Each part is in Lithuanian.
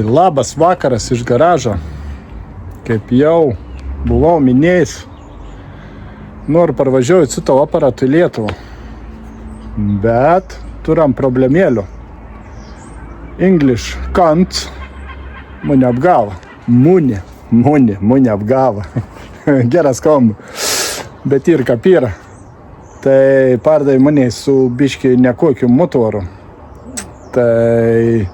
Labas vakaras iš garažo. Kaip jau buvau minėjęs, noriu parvažiuoti su tavo aparatu į Lietuvą. Bet turim problemėlių. English can't mane apgavo. Mane apgavo. Geras skamba. Bet ir kaip yra. Tai pardavė mane su biški nekokiu motoru. Tai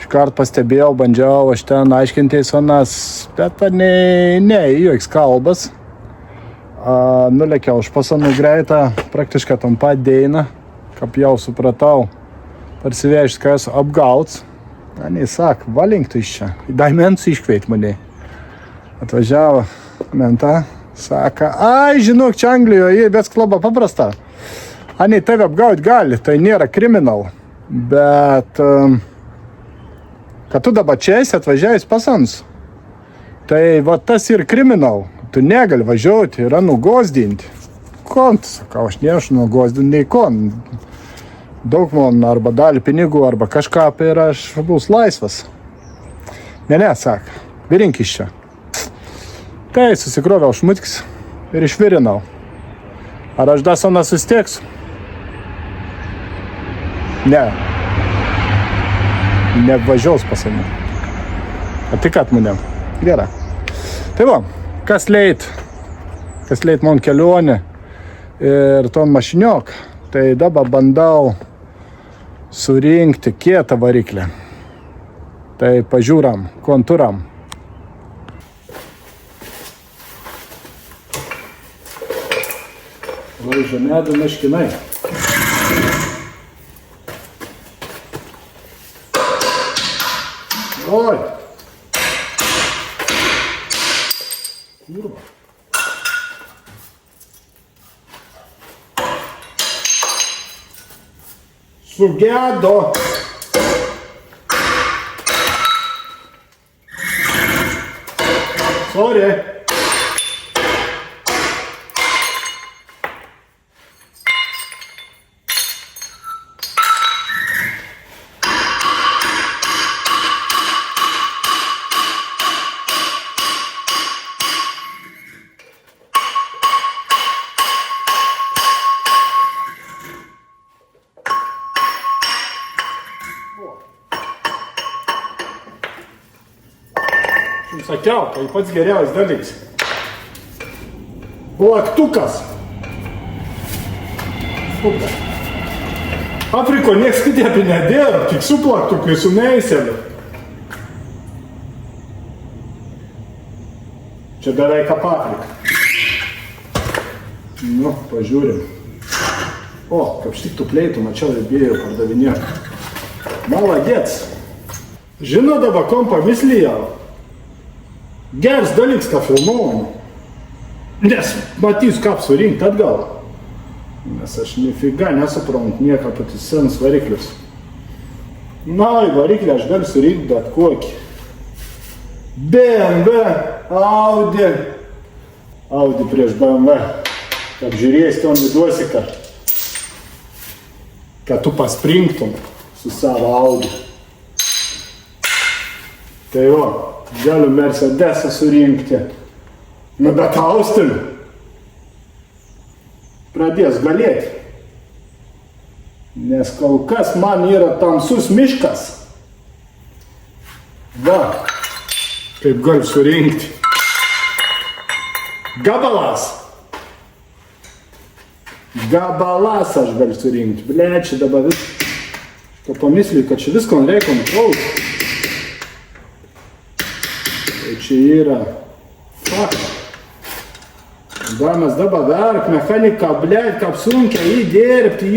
iškart pastebėjau, bandžiau aš ten aiškintis anas, bet ne joks kalbas. Nulekiau už pasanų greitą, praktiškai tam pat dėina, kaip jau supratau, parsivežti, kas apgauts. Nei sak, valink tu iš čia, į Dimensų iškveit mane. Atvažiavo menta, saka, žinok, čia Anglijoje, bet klaba paprasta. Nei tave apgaut gali, tai nėra kriminal, bet kad tu dabar čia esi atvažiavęs pas ans, tai va tas ir kriminal. Tu negali važiuoti, yra nugozdinti. Kon, sakau, aš nešu nugozdinti, nei kon. Daug man arba dalį pinigų, arba kažką ir aš bus laisvas. Ne, saka, virink iš čia. Tai susikroviau šmutkis ir išvirinau. Ar aš dasona susitieksiu? Ne. Nevažiaus pas mane. Atikat manėm. Gerai. Tai va, kas leit man kelionę ir ton mašiniok, tai dabar bandau surinkti kietą variklį. Tai pažiūram, kontūram. Laižo medų meškinai. Oi! Kurva. Sugedo! Sorry! Sakiau, tai pats geriausias dalykas. Plaktukas. Super. Afriko nieks kitėpi nedėra, tik su plaktukai, su neįseliu. Čia beveik kaip Afrika. Nu, pažiūrim. Kaip štiktų pleitų, mačiau ir bėjau pardavinėti. Maladėts. Žino dabar, kom pamislijau. Geras dalyks, ką filmuojam. Nes matys, kaip surinkti atgal. Nes aš nifiga nesuprantu nieko apie senus variklius. Variklį aš galiu surinkti bet kokį. BMW, Audi prieš BMW. Kad žiūrėjęs, ten viduosi, kad tu paspringtum su savo Audi. Tai galiu Mercedesą surinkti. Bet Austin pradės galėti. Nes kol kas man yra tamsus miškas. Kaip galiu surinkti. Gabalas aš galiu surinkti. Čia dabar viską pamisliu, kad čia visko reikia kontrolti. Čia yra fakta. Mes dabar verk mechaniką, kaip sunkia įdirbti,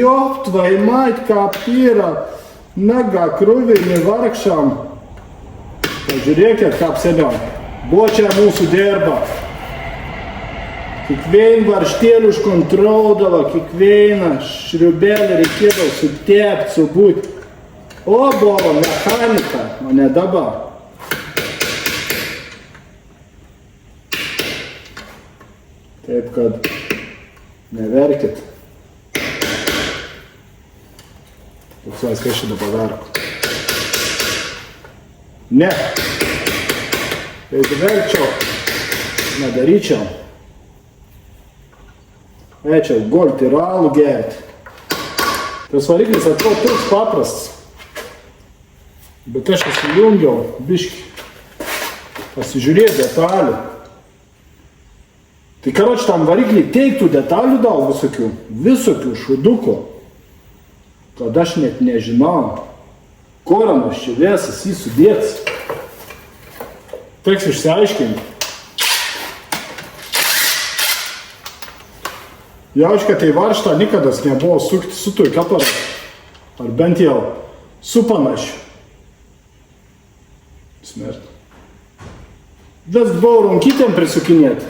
tvai mait, kaip yra. Naga krūvinį vargšam. Pažiūrėkit, kaip seniau. Buvo čia mūsų dirba. Kiekvieną varštėlį užkontroldavo, kiekvieną šriubelį reikėdavo sutepti, subūti. Buvo mechanika, o ne dabar. Taip, kad neverkit. Toks kas čia dabar daro. Ne. Tai verčiau. Nedaryčiau. Eičiau golti ir alų gerti. Tas variklis atrodo toks paprastas. Bet aš įsijungiau biškį. Pasižiūrėti detalių. Tai karoči tam variklį teiktų detalių daug visokių šudukų. Kad aš net nežinau, koramas čia visas jį sudėts. Teks išsiaiškinti. Jaučka, tai varštą nikadas nebuvo sukti su toj kaparat. Ar bent jau su panašiu. Smert. Vis buvau rankytėm prisukinėti.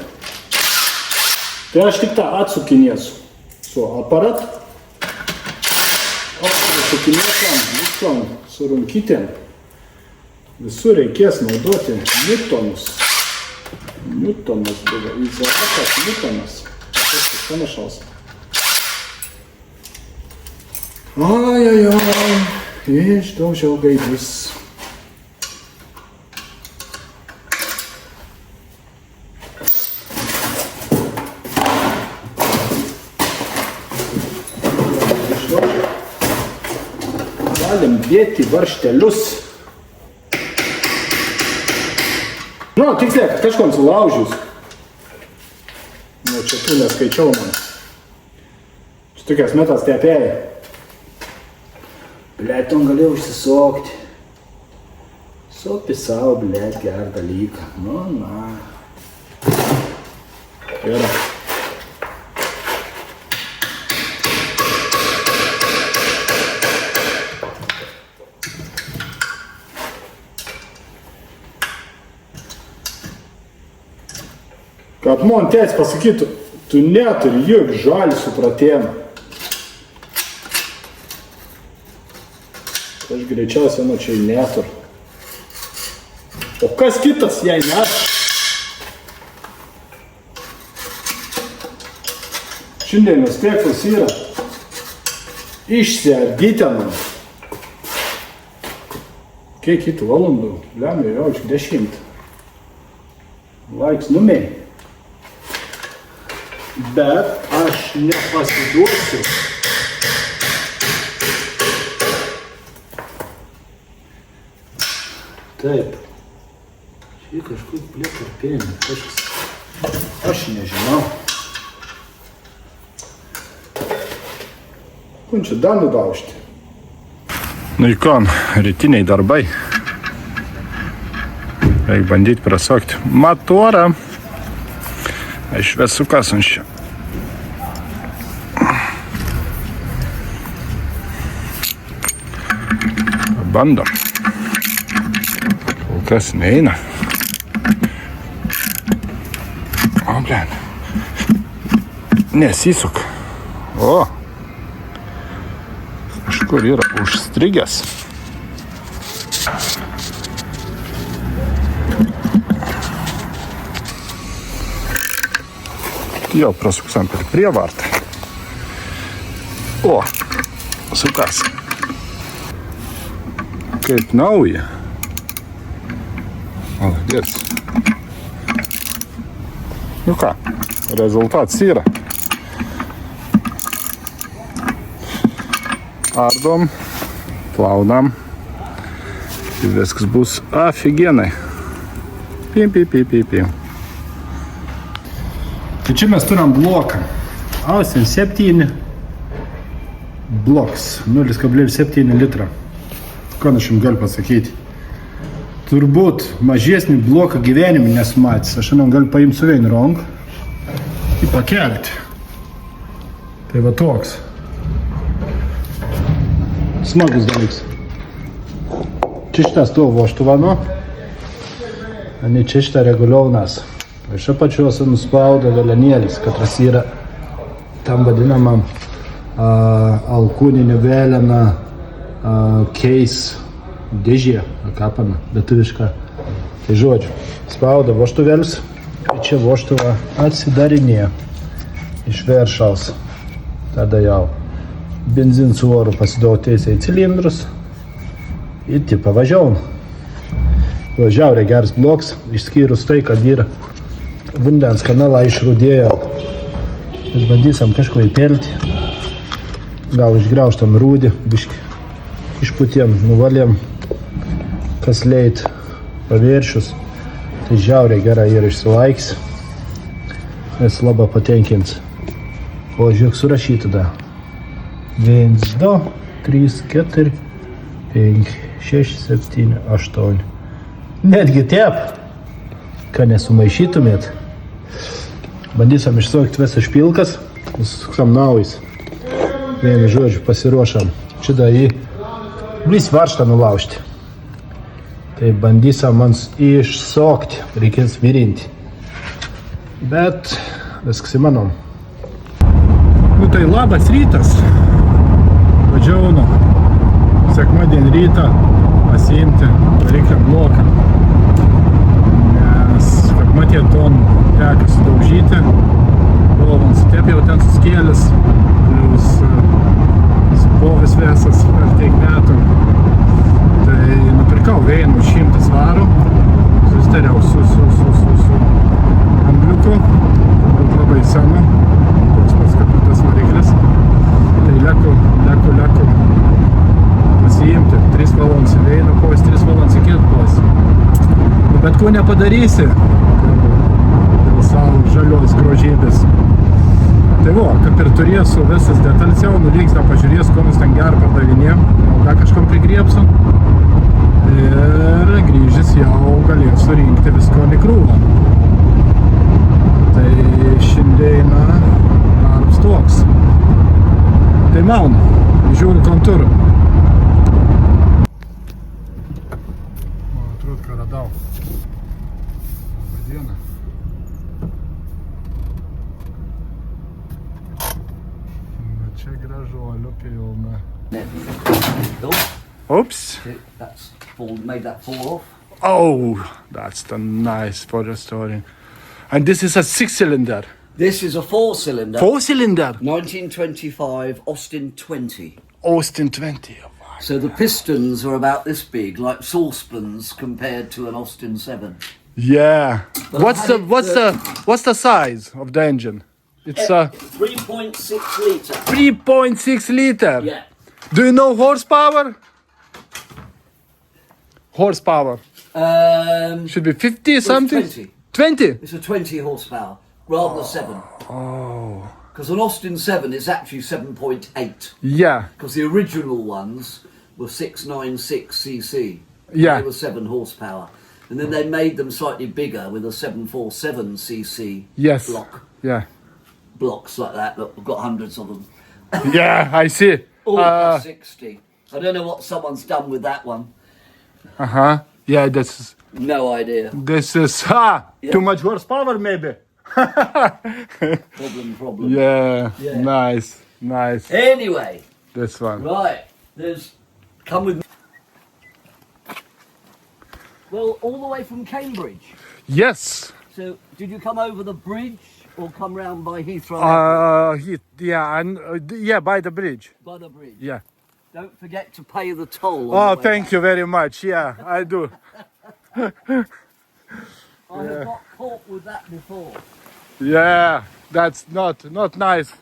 Tai aš tik tą atsukinėsiu. Su aparatu. O prisukinėsiam viskom su rankytėm. Visur reikės naudoti Newtonus. Newtonas buvo. Izaakas Newtonas. Panašaus. Ojojoj, išdaužiau gaidus. Galim dėti varštelius. Nu, tiksliai, kad kažkom sulaužius. Nu, čia tu neskaičiau man. Čia tokias metas tepėjai. Blet, on galėjau užsisokti. Sopi savo, blet, gerą dalyką. Nu, na. Yra. Kad man tėtis pasakytų, tu neturi jokio žalį supratėmą. Aš greičiausiai nuo čia neturiu. O kas kitas, jei ne aš? Šiandienos tieklas yra išsiardyti man. Kiek kitų valandų? Lemia jau iš 10. Laiks numėj. Bet aš nepasiduosiu. Taip. Šį kažkur plėkarpėnį. Aš nežinau. Kun čia dar nudaužti? Nu į kon, rytiniai darbai. Reikia bandyti prasokti motorą. Išvesukas ant čia. Bandom. Kol kas neina. O, blen. Nesisuk. O. Kažkur yra užstrigęs. Jo, prasuksam per prievartą. O, sukas. Kaip nauja. Молодец. Nu ką, rezultatas yra. Ardom, plaunam. Ir viskas bus aфиgenai. Pim. Tai čia mes turim bloką. Austen 7 bloks, 0,7 litrą. Ką aš jums galiu pasakyti? Turbūt mažesnį bloką gyvenime nesumatys. Aš šiandien galiu paimti su vienu ranku ir pakelti. Tai va toks. Smagus dalykas. Čia šitas to voštuvano, a ne čia šitą reguliau nas. Iš apačiuose nuspauda velenėlis, katras yra tam vadinamam alkūninį veleną case dėžė, kapana, lietuviška. Tai žodžiu, spauda voštuvėlis, ir čia voštuvą atsidarinėja iš viršaus. Tada jau benzin su oru pasidau tiesiai į cilindrus ir tipo važiavom. Va, žiauriai geras bloks, išskyrus tai, kad yra vandens kanalą išrūdėjo. Ir bandysim kažko įpelti. Gal išgraužtam rūdį, biškį. Išputėm, nuvalėm, kas leit paviršius. Tai žiauriai gerai ir išsilaiks. Mes labai patenkins. O žiūrėk, surašyti da. 1, 2, 3, 4, 5, 6, 7, 8. Netgi tep, kad nesumaišytumėt. Bandysim išsukti visas špilkas, susukam naujas. Vienu žodžiu, pasiruošam. Šitą į vis varžtą nulaužti. Tai bandysim man išsukti, reikės virinti. Bet viskas įmanom. Nu tai labas rytas. Važiavau sekmadienį rytą pasiimti variklio bloką. Nes, kaip matėt, ton teka sudaužyti. Buvo man sutep jau ten suskėlis. Plius povis visas per tiek metų. Tai nupirkau vėjų 100 svarų. Susitariau su angliuku. Bet labai senu. Toks pats kaip tas variklis. Tai leku pasiimti 3 valandas į vėjų, po 3 valandas į kitpos. Bet ko nepadarysi dėl savo žalios grožybės. Tai vo, kaip ir turėsiu visas detalės jau, nuliks, da pažiūrės, ko nus ten gerą pardavinėm, gal kažkam prigriepsiu. Ir grįžęs jau galės surinkti visko į krūvą. Tai šiandieną darbs toks. Tai maunu, žiūriu kontūrų. Man atrodo, ką radau. Labą dieną. Na čia gražuolių pilna. Oops. That's made that fall off. Oh, that's the nice for restoring. And this is a 6-cylinder. This is a 4-cylinder. 4-cylinder. 1925 Austin 20. Austin 20. Oh, my So the pistons are about this big, like saucepans compared to an Austin 7. yeah. But What's the size of the engine? It's a 3.6 litre. 3.6 liter. Yeah. Do you know horsepower? Horsepower. Should be 50 something. 20. 20. It's a 20 horsepower rather than 7. Oh. Because an Austin 7 is actually 7.8. Yeah. Because the original ones were 696cc. Yeah. They were 7 horsepower. And then they made them slightly bigger with a 747cc Yes. block. Blocks like that. Look, we've got hundreds of them. Yeah, I see. All for 60. I don't know what someone's done with that one. Yeah, this No idea. is too much horsepower maybe. Problem. Yeah. Yeah. Nice. Anyway, This one. right. Come with me. Well, all the way from Cambridge. Yes. So, did you come over the bridge or come round by Heathrow By the bridge. by the bridge? Yeah. Don't forget to pay the toll. Oh, thank you very much. Yeah, I do. I have got caught with that before. Yeah, that's not nice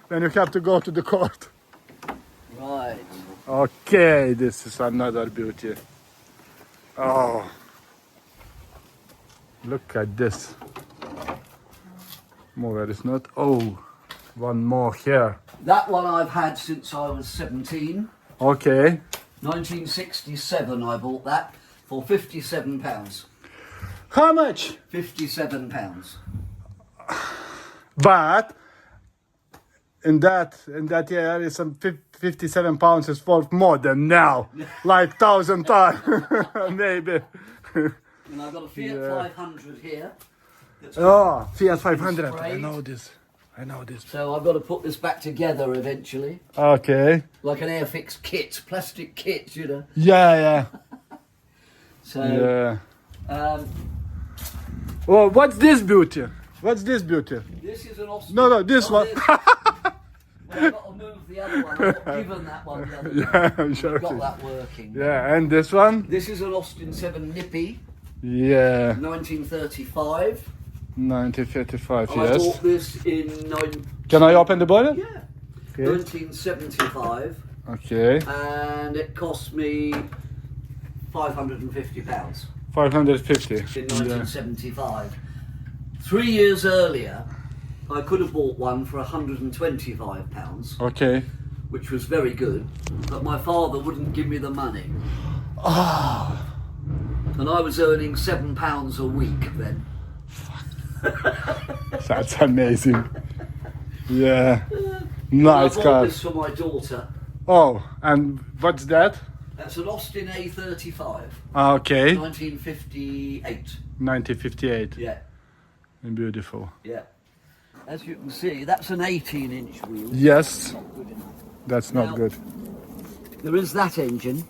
when you have to go to the court. Right. Okay, this is another beauty. Oh, look at this. More is not. Oh, one more here. That one I've had since I was 17. Okay. 1967 I bought that for £57. How much? £57. But in that year, it's some 57 pounds is worth more than now, like 1,000 times, maybe. And I've got a Fiat 500 here. Oh, Fiat 500. Sprayed. I know this. So I've got to put this back together eventually. Okay. Like an Airfix kit, plastic kit, you know. Yeah. So, Oh, what's this beauty? What's this beauty? this is an Austin. No, this one. Well, I've got to move the other one. I got given that one the other day. Yeah, I'm I've got joking. that working. Yeah, and this one? This is an Austin 7 Nippy. Yeah, 1935. 1955, I yes. bought this in Can I open the bottle? yeah, Okay. 1975, Okay, and it cost me £550 550. in Yeah. 1975. 3 years earlier, I could have bought one for £125, Okay. which was very good, but my father wouldn't give me the money. And I was earning £7 a week then. That's amazing. Yeah. I Nice bought car. this for my daughter. Oh, and what's that? That's an Austin A35, Okay. 1958. 1958. Yeah, Beautiful. yeah. As you can see, that's an 18-inch wheel. Yes, Not good enough. that's not Now- good. There is that engine.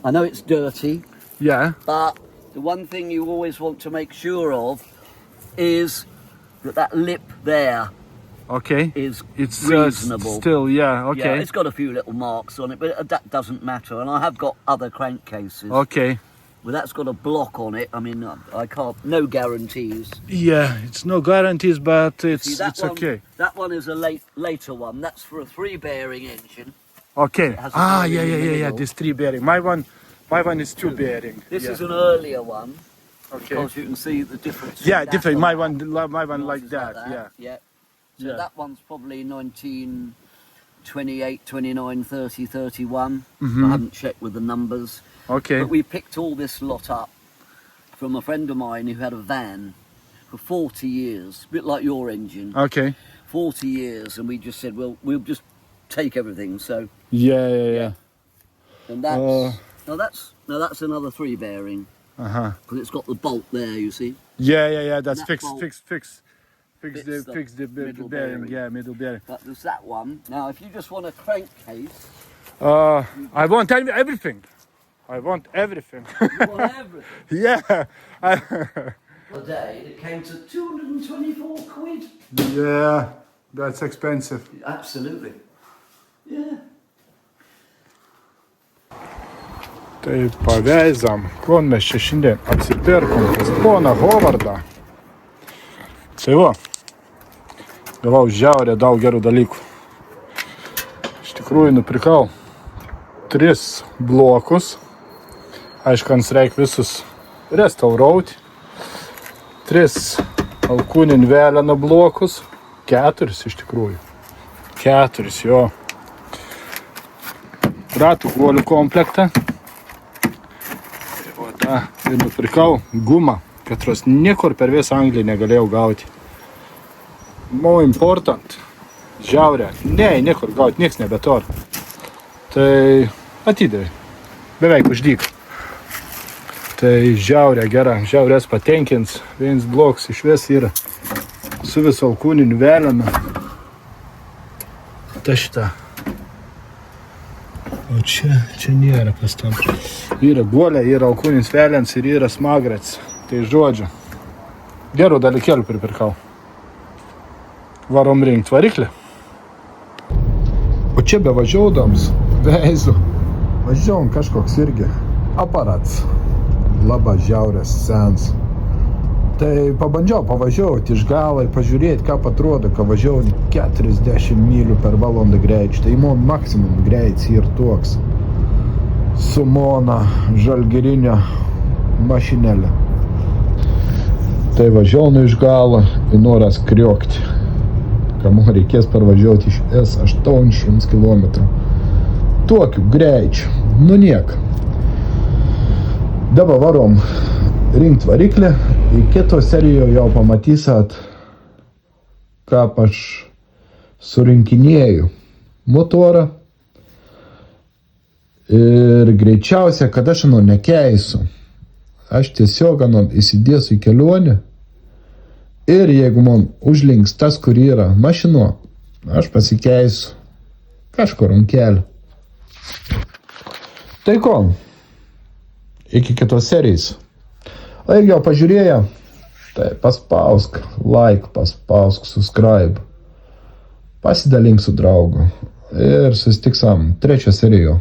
I know it's dirty, Yeah. but the one thing you always want to make sure of is that lip there Okay. is It's reasonable. still, yeah. Yeah, Okay. it's got a few little marks on it, but that doesn't matter. And I have got other crankcases. Okay. Well, that's got a block on it. I mean, I can't. No guarantees. Yeah, it's no guarantees, but See, it's that one, okay. That one is a later one. That's for a 3-bearing engine. Okay. has a Ah, bearing yeah, in yeah, the yeah, yeah. middle. This 3-bearing. My one is 2-bearing. This yeah. is an earlier one Okay. because you can see the difference. Yeah, in that different. and My that. one like Yours is that. Yeah. Yeah. So Yeah. that one's probably 1928, 29, 30, 31. Mm-hmm. I haven't checked with the numbers. Okay. But we picked all this lot up from a friend of mine who had a van for 40 years, a bit like your engine, Okay. 40 years, and we just said, well, we'll just take everything. So, Yeah, yeah, yeah. and that's that's another 3-bearing Uh-huh. because it's got the bolt there, you see. Yeah, yeah, yeah. That's That fixed, bolt fixed fits the the middle bearing. bearing. Yeah, middle bearing. But there's that one. Now, if you just want a crankcase, I want everything. I want everything. you want everything. Yeah. A day, it came to 224 quid. Yeah, that's expensive. Absolutely. Yeah. Tai paveizam, ko mes čia šiandien apsipirkom pas poną Hovardą. Tai va, gavau žiaurę daug gerų dalykų. Iš tikrųjų nupirkau 3 blokus. Aišku, reikia visus restauruoti. 3 alkūninio veleno blokus. 4 iš tikrųjų. 4 jo. Ratų guolių komplektą. Ir nupirkau gumą, katros niekur per visą Angliją negalėjau gauti. More important, žiaurę, niekur gauti, nieks nebetor. Tai atidavė, beveik už dyką. Tai žiaurė gera, žiaurės patenkins, 1 bloks iš vis yra su viso alkūniniu velenu. Ta šita. O čia nėra kas tam. Yra guolė, yra alkūninis velens ir yra smagrats. Tai žodžiu, gerų dalykėlių pripirkau. Varom rinkt variklį. O čia bevažiaudams, veizu, važiavom kažkoks irgi aparats. Labai žiaurės sens. Tai pabandžiau pavažiuoti iš galo ir pažiūrėti, ką atrodo, kai važiuoju 40 mylių per valandą greičiu. Tai man maksimum greitis ir toks. Su mona žalgirinio mašinėlė. Tai važiuoju iš galo ir noras kriokti. Ką man reikės parvažiuoti iš S800 km. Tokiu greičiu. Nu niek. Dabar varom rinkt variklį. Į kito serijoje jau pamatysit, kaip aš surinkinėju motorą. Ir greičiausia, kad aš nekeisiu. Aš tiesiog įsidėsiu į kelionę. Ir jeigu man užlinks tas, kur yra mašino, aš pasikeisiu kažkur ant kelio. Tai ko? Iki kitos serijos. O jeigu jau pažiūrėjo, tai paspausk like, paspausk subscribe. Pasidalink su draugu. Ir susitiksim 3 serijoje.